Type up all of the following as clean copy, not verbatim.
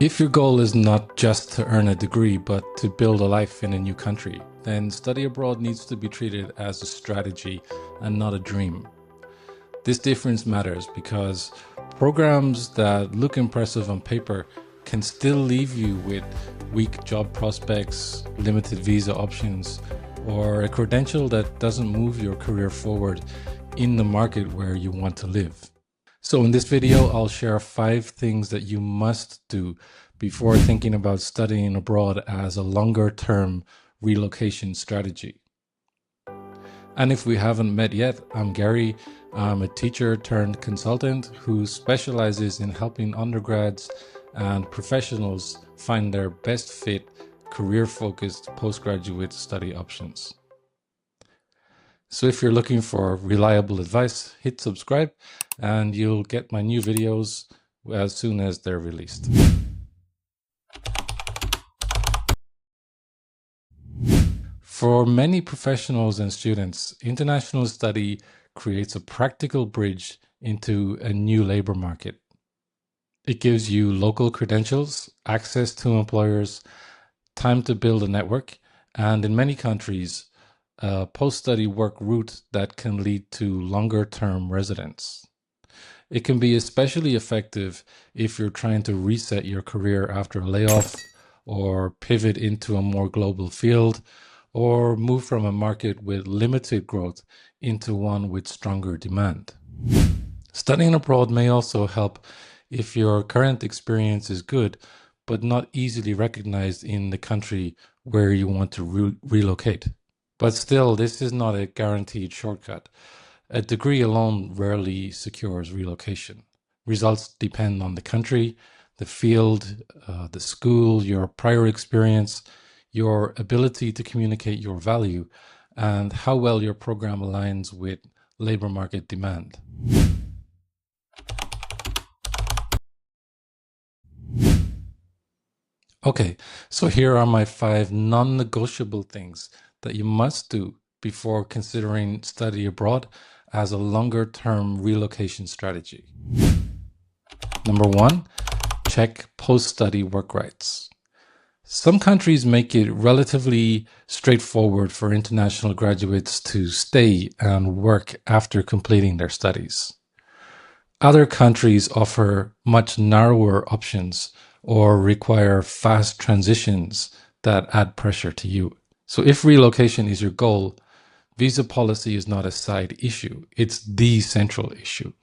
If your goal is not just to earn a degree, but to build a life in a new country, then study abroad needs to be treated as a strategy and not a dream. This difference matters because programs that look impressive on paper can still leave you with weak job prospects, limited visa options, or a credential that doesn't move your career forward in the market where you want to live. So in this video, I'll share 5 things that you must do before thinking about studying abroad as a longer-term relocation strategy. And if we haven't met yet, I'm Gary. I'm a teacher turned consultant who specializes in helping undergrads and professionals find their best fit, career-focused postgraduate study options. So if you're looking for reliable advice, hit subscribe and you'll get my new videos as soon as they're released. For many professionals and students, international study creates a practical bridge into a new labor market. It gives you local credentials, access to employers, time to build a network, and in many countries, a post-study work route that can lead to longer-term residence. It can be especially effective if you're trying to reset your career after a layoff, or pivot into a more global field, or move from a market with limited growth into one with stronger demand. Studying abroad may also help if your current experience is good, but not easily recognized in the country where you want to relocate. But still, this is not a guaranteed shortcut. A degree alone rarely secures relocation. Results depend on the country, the field, the school, your prior experience, your ability to communicate your value, and how well your program aligns with labor market demand. Okay, so here are my 5 non-negotiable things that you must do before considering study abroad as a longer-term relocation strategy. Number 1, check post-study work rights. Some countries make it relatively straightforward for international graduates to stay and work after completing their studies. Other countries offer much narrower options or require fast transitions that add pressure to you. So if relocation is your goal, visa policy is not a side issue, it's the central issue.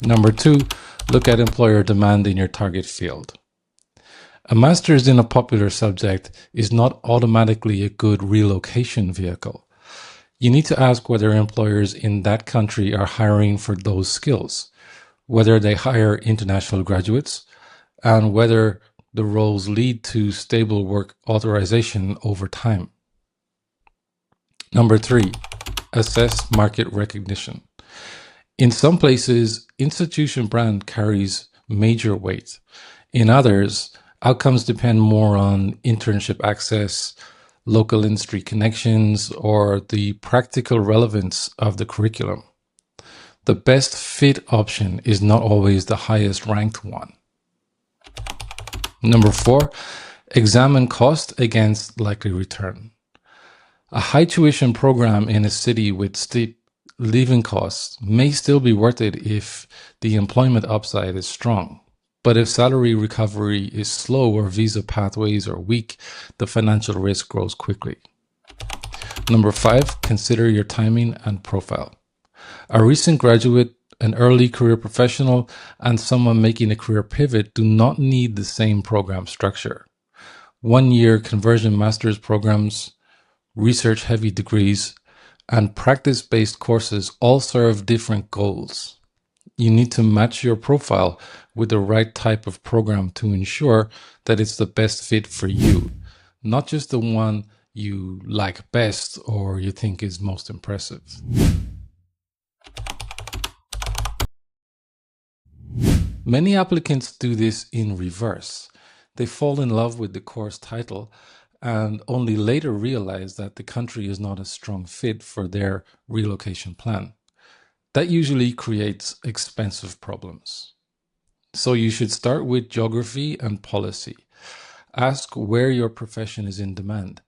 Number 2, look at employer demand in your target field. A master's in a popular subject is not automatically a good relocation vehicle. You need to ask whether employers in that country are hiring for those skills, whether they hire international graduates, and whether the roles lead to stable work authorization over time. Number 3, assess market recognition. In some places, institution brand carries major weight. In others, outcomes depend more on internship access, local industry connections, or the practical relevance of the curriculum. The best fit option is not always the highest ranked one. Number 4, examine cost against likely return. A high tuition program in a city with steep living costs may still be worth it if the employment upside is strong. But if salary recovery is slow or visa pathways are weak, the financial risk grows quickly. Number 5, consider your timing and profile. A recent graduate, an early career professional, and someone making a career pivot do not need the same program structure. 1-year conversion master's programs, research-heavy degrees, and practice-based courses all serve different goals. You need to match your profile with the right type of program to ensure that it's the best fit for you, not just the one you like best or you think is most impressive. Many applicants do this in reverse. They fall in love with the course title and only later realize that the country is not a strong fit for their relocation plan. That usually creates expensive problems. So you should start with geography and policy. Ask where your profession is in demand,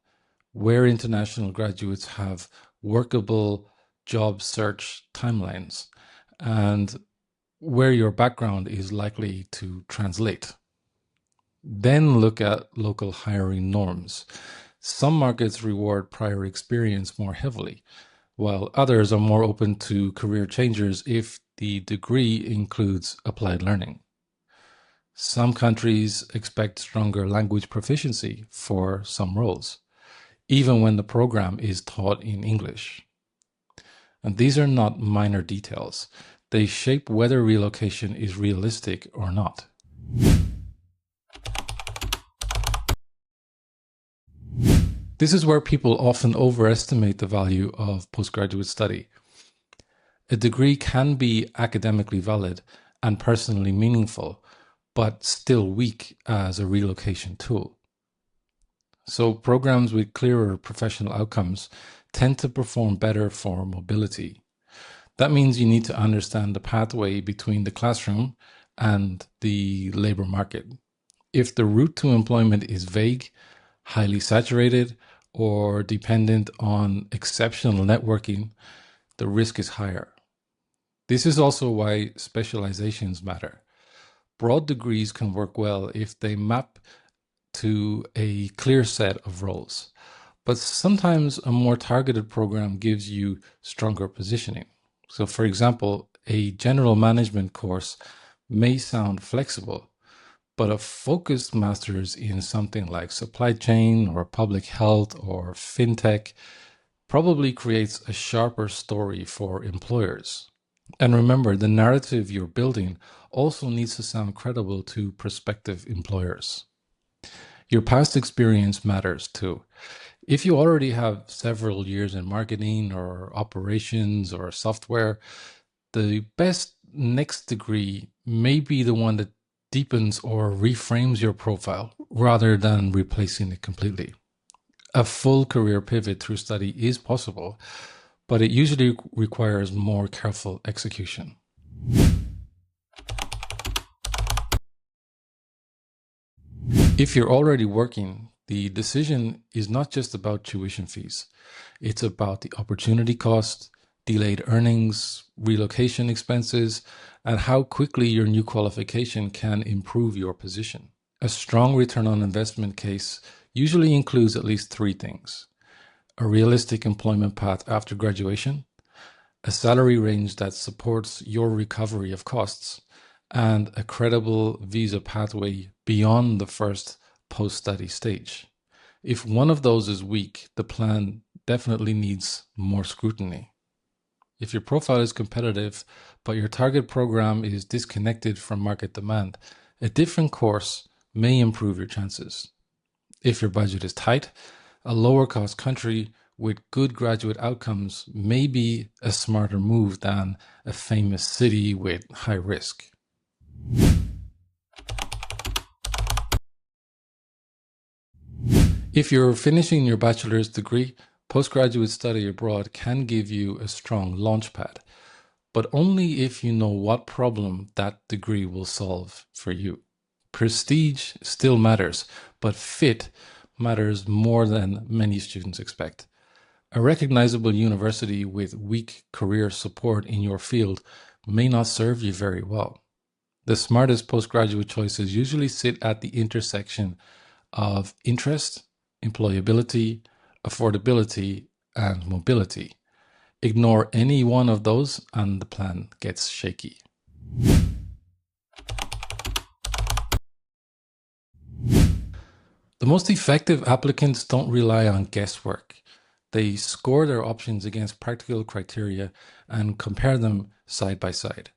where international graduates have workable job search timelines, and where your background is likely to translate. Then look at local hiring norms. Some markets reward prior experience more heavily, while others are more open to career changers if the degree includes applied learning. Some countries expect stronger language proficiency for some roles, even when the program is taught in English. And these are not minor details. They shape whether relocation is realistic or not. This is where people often overestimate the value of postgraduate study. A degree can be academically valid and personally meaningful, but still weak as a relocation tool. So programs with clearer professional outcomes tend to perform better for mobility. That means you need to understand the pathway between the classroom and the labor market. If the route to employment is vague, highly saturated, or dependent on exceptional networking, the risk is higher. This is also why specializations matter. Broad degrees can work well if they map to a clear set of roles, but sometimes a more targeted program gives you stronger positioning. So, for example, a general management course may sound flexible, but a focused master's in something like supply chain or public health or fintech probably creates a sharper story for employers. And remember, the narrative you're building also needs to sound credible to prospective employers. Your past experience matters too. If you already have several years in marketing or operations or software, the best next degree may be the one that deepens or reframes your profile rather than replacing it completely. A full career pivot through study is possible, but it usually requires more careful execution. If you're already working, the decision is not just about tuition fees. It's about the opportunity cost, delayed earnings, relocation expenses, and how quickly your new qualification can improve your position. A strong return on investment case usually includes at least three things: a realistic employment path after graduation, a salary range that supports your recovery of costs, and a credible visa pathway beyond the first post-study stage. If one of those is weak, the plan definitely needs more scrutiny. If your profile is competitive, but your target program is disconnected from market demand, a different course may improve your chances. If your budget is tight, a lower cost country with good graduate outcomes may be a smarter move than a famous city with high risk. If you're finishing your bachelor's degree, postgraduate study abroad can give you a strong launchpad, but only if you know what problem that degree will solve for you. Prestige still matters, but fit matters more than many students expect. A recognizable university with weak career support in your field may not serve you very well. The smartest postgraduate choices usually sit at the intersection of interest, employability, affordability, and mobility. Ignore any one of those and the plan gets shaky. The most effective applicants don't rely on guesswork. They score their options against practical criteria and compare them side by side.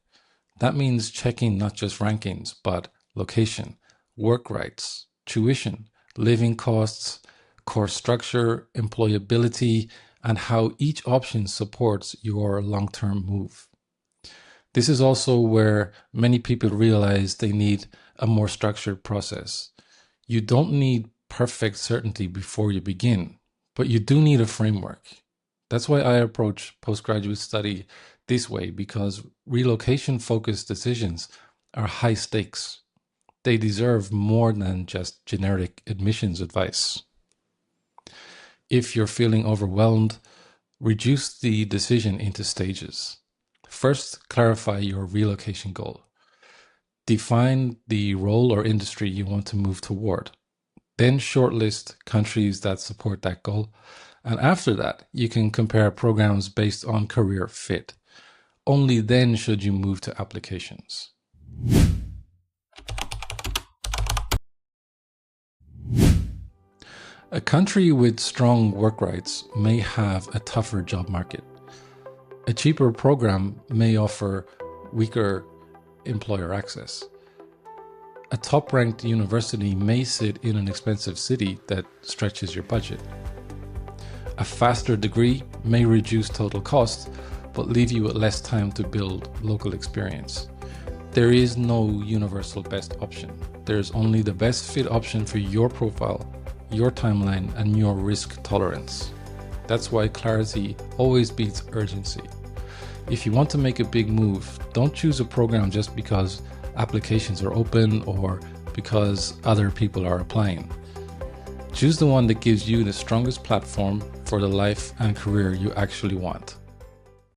That means checking not just rankings, but location, work rights, tuition, living costs, course structure, employability, and how each option supports your long-term move. This is also where many people realize they need a more structured process. You don't need perfect certainty before you begin, but you do need a framework. That's why I approach postgraduate study this way, because relocation-focused decisions are high stakes. They deserve more than just generic admissions advice. If you're feeling overwhelmed, reduce the decision into stages. First, clarify your relocation goal. Define the role or industry you want to move toward. Then shortlist countries that support that goal. And after that, you can compare programs based on career fit. Only then should you move to applications. A country with strong work rights may have a tougher job market. A cheaper program may offer weaker employer access. A top-ranked university may sit in an expensive city that stretches your budget. A faster degree may reduce total cost, but leave you with less time to build local experience. There is no universal best option. There's only the best fit option for your profile, your timeline, and your risk tolerance. That's why clarity always beats urgency. If you want to make a big move, don't choose a program just because applications are open or because other people are applying. Choose the one that gives you the strongest platform for the life and career you actually want.